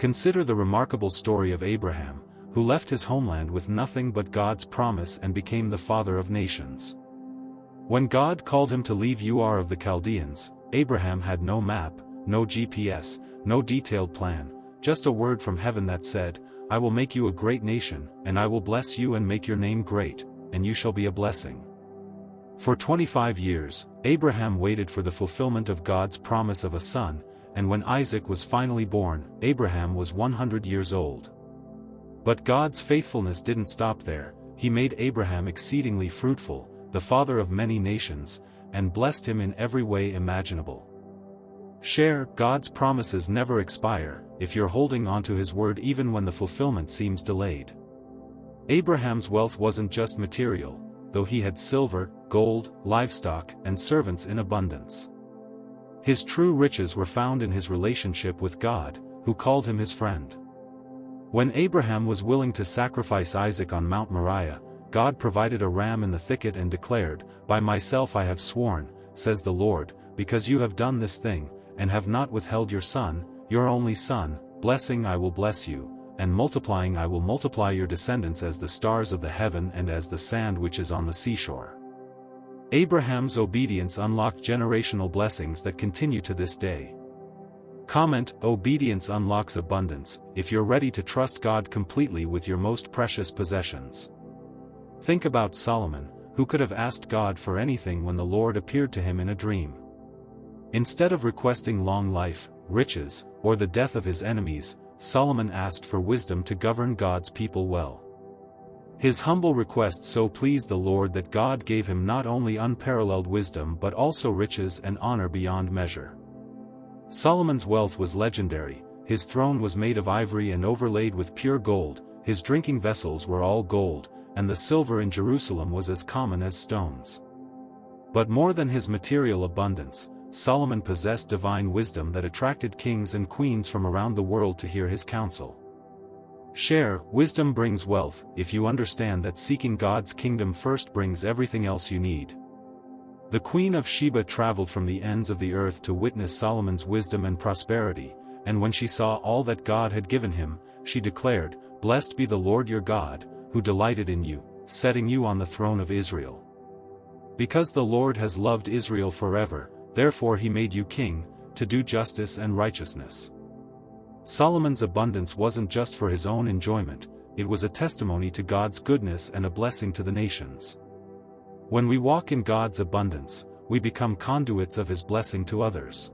Consider the remarkable story of Abraham, who left his homeland with nothing but God's promise and became the father of nations. When God called him to leave Ur of the Chaldeans, Abraham had no map, no GPS, no detailed plan, just a word from heaven that said, "I will make you a great nation, and I will bless you and make your name great, and you shall be a blessing." For 25 years, Abraham waited for the fulfillment of God's promise of a son, and when Isaac was finally born, Abraham was 100 years old. But God's faithfulness didn't stop there. He made Abraham exceedingly fruitful, the father of many nations, and blessed him in every way imaginable. Share, God's promises never expire, if you're holding on to His word even when the fulfillment seems delayed. Abraham's wealth wasn't just material, though he had silver, gold, livestock, and servants in abundance. His true riches were found in his relationship with God, who called him his friend. When Abraham was willing to sacrifice Isaac on Mount Moriah, God provided a ram in the thicket and declared, "By myself I have sworn, says the Lord, because you have done this thing, and have not withheld your son, your only son, blessing I will bless you, and multiplying I will multiply your descendants as the stars of the heaven and as the sand which is on the seashore." Abraham's obedience unlocked generational blessings that continue to this day. Comment: obedience unlocks abundance, if you're ready to trust God completely with your most precious possessions. Think about Solomon, who could have asked God for anything when the Lord appeared to him in a dream. Instead of requesting long life, riches, or the death of his enemies, Solomon asked for wisdom to govern God's people well. His humble request so pleased the Lord that God gave him not only unparalleled wisdom but also riches and honor beyond measure. Solomon's wealth was legendary. His throne was made of ivory and overlaid with pure gold, his drinking vessels were all gold, and the silver in Jerusalem was as common as stones. But more than his material abundance, Solomon possessed divine wisdom that attracted kings and queens from around the world to hear his counsel. Share, wisdom brings wealth, if you understand that seeking God's kingdom first brings everything else you need. The Queen of Sheba traveled from the ends of the earth to witness Solomon's wisdom and prosperity, and when she saw all that God had given him, she declared, "Blessed be the Lord your God, who delighted in you, setting you on the throne of Israel. Because the Lord has loved Israel forever, therefore he made you king, to do justice and righteousness." Solomon's abundance wasn't just for his own enjoyment, it was a testimony to God's goodness and a blessing to the nations. When we walk in God's abundance, we become conduits of His blessing to others.